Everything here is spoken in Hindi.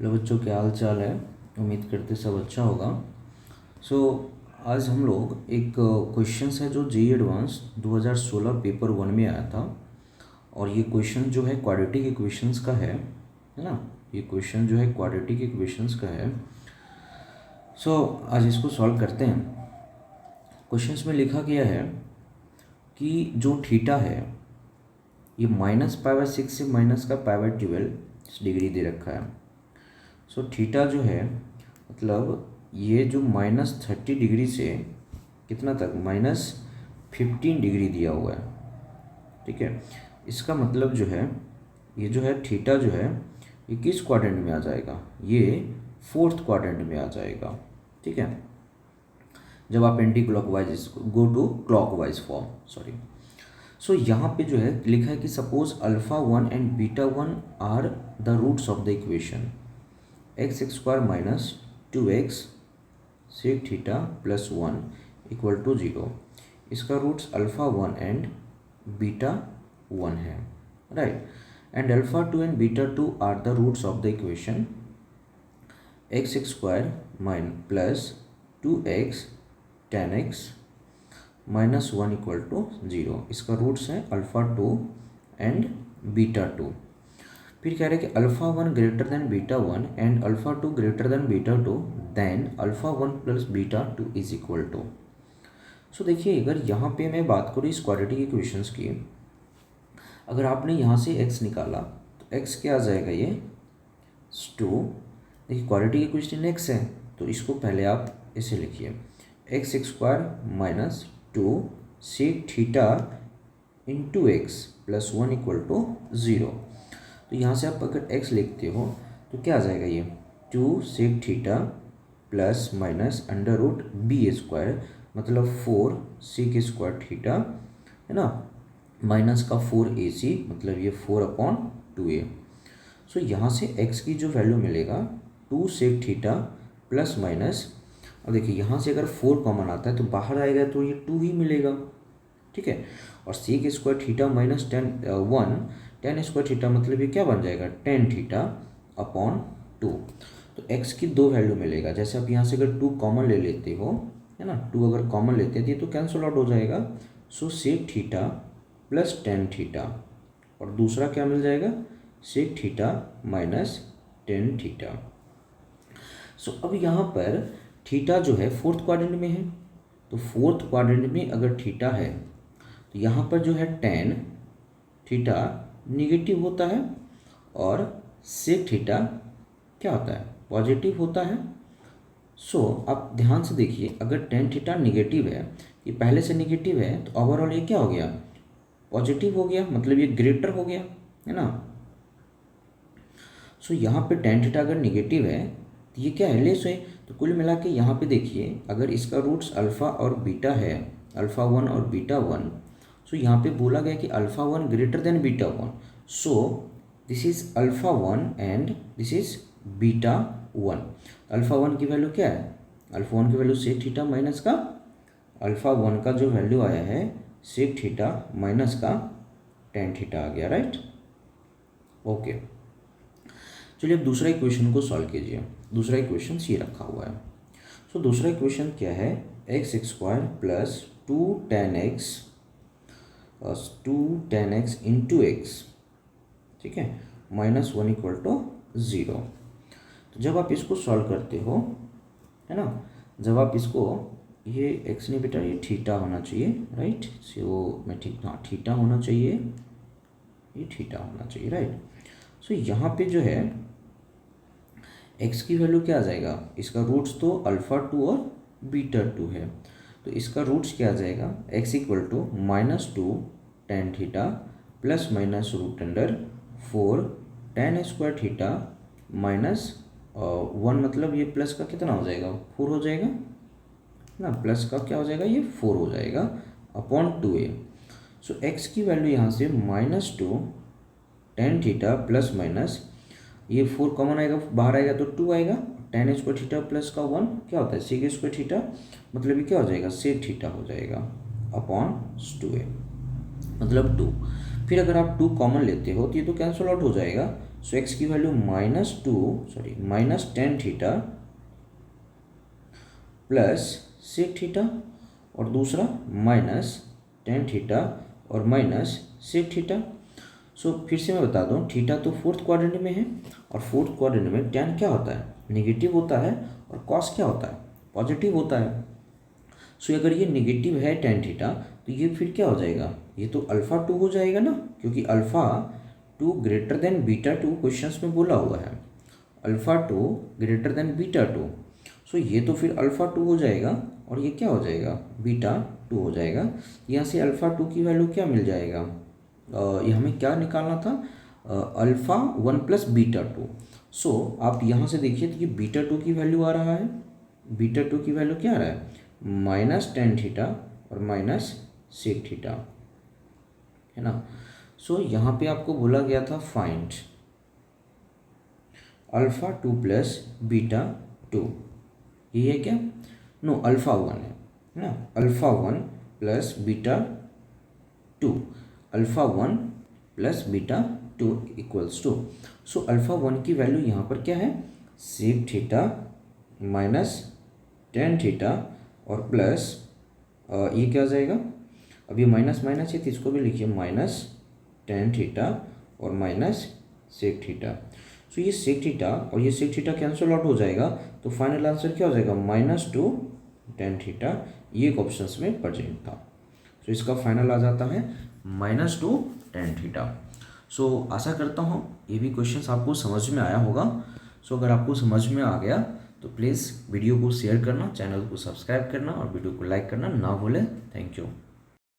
हेलो बच्चों, क्या हाल चाल है। उम्मीद करते सब अच्छा होगा। सो आज हम लोग एक क्वेश्चंस है जो जेईई एडवांस 2016 पेपर 1 में आया था। और ये क्वेश्चन जो है क्वाड्रेटिक इक्वेशंस का है ना। ये क्वेश्चन जो है क्वाड्रेटिक इक्वेशंस का है। सो आज इसको सॉल्व करते हैं। क्वेश्चंस में लिखा गया है कि जो थीटा है ये -π/6 से माइनस का π/12 डिग्री दे रखा है। सो थीटा जो है मतलब ये जो -30 डिग्री से कितना तक -15 डिग्री दिया हुआ है। ठीक है, इसका मतलब जो है ये जो है थीटा जो है ये किस क्वाड्रेंट में आ जाएगा, ये 4th क्वाड्रेंट में आ जाएगा। ठीक है, जब आप anti clockwise go to clockwise form sorry. So यहाँ पे जो है लिखा है कि suppose α1 and β1 are the roots of the equation x² minus 2x sec theta plus 1 equal to 0। इसका रूट्स α1 एंड β1 है, right. And α2 and β2 are the roots of the equation x² plus 2x tan x minus 1 equal to 0। इसका रूट्स है α2 एंड β2। फिर कह रहे हैं कि α1 greater than β1 and α2 greater than β2 देन α1 plus β2 is equal to. So देखिए, अगर यहाँ पे मैं बात करूँ इस क्वाड्रेटिक इक्वेशंस की, अगर आपने यहाँ से x निकाला तो x क्या आ जाएगा, ये 2। देखिए क्वाड्रेटिक इक्वेशन x है तो इसको पहले आप ऐसे लिखिए x² minus 2 sec theta into x plus 1 equal to 0। तो यहाँ से आप अगर x लिखते हो तो क्या आ जाएगा, ये 2 sec theta plus minus under root b² मतलब 4 sec² थीटा है ना, माइनस का 4ac मतलब ये 4/2a। सो यहाँ से x की जो वैल्यू मिलेगा 2 sec थीटा प्लस माइनस, अब देखिए यहाँ से अगर 4 कॉमन आता है तो बाहर आएगा तो ये 2 ही मिलेगा। ठीक है, और sec² theta minus tan square theta मतलब ये क्या बन जाएगा, tan थीटा अपॉन 2। तो x की दो वैल्यू मिलेगा। जैसे आप यहाँ से अगर 2 कॉमन ले लेते हो है ना, 2 अगर कॉमन लेते थे तो कैंसल आउट हो जाएगा। So sec theta plus tan theta, और दूसरा क्या मिल जाएगा, sec theta minus tan theta. So अब यहाँ पर थीटा जो है 4th क्वाड्रेंट में है, तो 4th क्वाड्रेंट में अगर थीटा है तो यहाँ पर जो है tan थीटा निगेटिव होता है और sec थीटा क्या होता है, पॉजिटिव होता है। सो आप ध्यान से देखिए, अगर tan थीटा निगेटिव है, ये पहले से निगेटिव है, तो ओवरऑल ये क्या हो गया, पॉजिटिव हो गया, मतलब ये ग्रेटर हो गया है ना। सो यहाँ पे tan थीटा अगर निगेटिव है तो ये क्या है, लेस है। तो कुल मिला के यहाँ पे देखिए, अगर इसका रूट्स अल्फ़ा और बीटा है, α1 और β1, सो यहाँ पे बोला गया कि α1 greater than β1। So this is α1 and this is β1। α1 की वैल्यू क्या है, α1 की वैल्यू sec थीटा माइनस का α1 का जो वैल्यू आया है sec थीटा माइनस का tan थीटा आ गया, राइट। ओके, चलिए अब दूसरा इक्वेशन को सॉल्व कीजिए। दूसरा इक्वेशन ये रखा हुआ है। सो दूसरा इक्वेशन क्या है, x² plus 2 tan x into x, ठीक है, माइनस 1 इक्वल टू 0। तो जब आप इसको सॉल्व करते हो है ना, जब आप इसको, ये x नहीं बेटा, ये थीटा होना चाहिए, राइट। सो मैं ठीक, हाँ थीटा होना चाहिए, ये थीटा होना चाहिए, राइट। सो यहाँ पे जो है x की वैल्यू क्या आ जाएगा, इसका रूट्स तो α2 और β2 है, तो इसका रूट्स क्या आ जाएगा, x equal to -2 tan theta plus minus root under 4 tan square theta minus 1, मतलब ये प्लस का कितना हो जाएगा, 4 हो जाएगा ना, प्लस का क्या हो जाएगा, ये 4 हो जाएगा अपॉन 2a। सो x की वैल्यू यहाँ से -2 tan थीटा प्लस माइनस, ये 4 कॉमन आएगा, बाहर आएगा तो 2 आएगा, tan स्क्वायर थीटा प्लस का 1 क्या होता है, sec स्क्वायर थीटा मतलब ये क्या हो जाएगा, sec थीटा हो जाएगा अपॉन 2a मतलब 2। फिर अगर आप 2 कॉमन लेते हो तो ये तो कैंसिल आउट हो जाएगा, सो एक्स की value minus tan theta plus sec theta, और दूसरा माइनस टेन थीटा और माइनस सेक थीटा। सो फिर से मैं बता दूं, थीटा तो फोर्थ क्वाड्रेंट में है, और फोर्थ क्वाड्रेंट में टेन क्या होता है, नेगेटिव होता है, और कॉस क्या होता है, पॉजिटिव होता है। सो अगर ये नेगेटिव है टेन थीटा, तो ये फिर क्या हो जाएगा, ये तो अल्फ़ा टू हो जाएगा ना, क्योंकि alpha two greater than beta two questions में बोला हुआ है, alpha two greater than beta two. So ये तो फिर अल्फ़ा टू हो जाएगा, और ये क्या हो जाएगा, बीटा टू हो जाएगा। यहाँ से अल्फ़ा टू की वैल्यू क्या मिल जाएगा, ये हमें क्या निकालना था, alpha one plus beta two. So आप यहाँ से देखिए तो ये बीटा टू की वैल्यू आ रहा है, बीटा टू की वैल्यू क्या आ रहा है, माइनस टेन थीटा और माइनस सेक थीटा, है ना। सो यहाँ पे आपको बोला गया था find alpha two plus beta two, ये है क्या, नो अल्फ़ा वन है ना, alpha one plus beta two, alpha one plus beta two equals to. So alpha one की वैल्यू यहाँ पर क्या है, sec theta minus tan theta और प्लस ये क्या आ जाएगा, अब ये माइनस माइनस है तो इसको भी लिखिए माइनस टेन थीटा और माइनस सेक थीटा। सो ये सेक थीटा और ये सेक थीटा कैंसिल आउट हो जाएगा, तो फाइनल आंसर क्या हो जाएगा, माइनस टू टेन थीटा। ये एक ऑप्शन में प्रेजेंट था, तो इसका फाइनल आ जाता है माइनस टू टेन थीटा। सो आशा करता हूँ ये भी क्वेश्चंस आपको समझ में आया होगा। सो अगर आपको समझ में आ गया तो प्लीज़ वीडियो को शेयर करना, चैनल को सब्सक्राइब करना और वीडियो को लाइक करना ना भूलें। Thank you.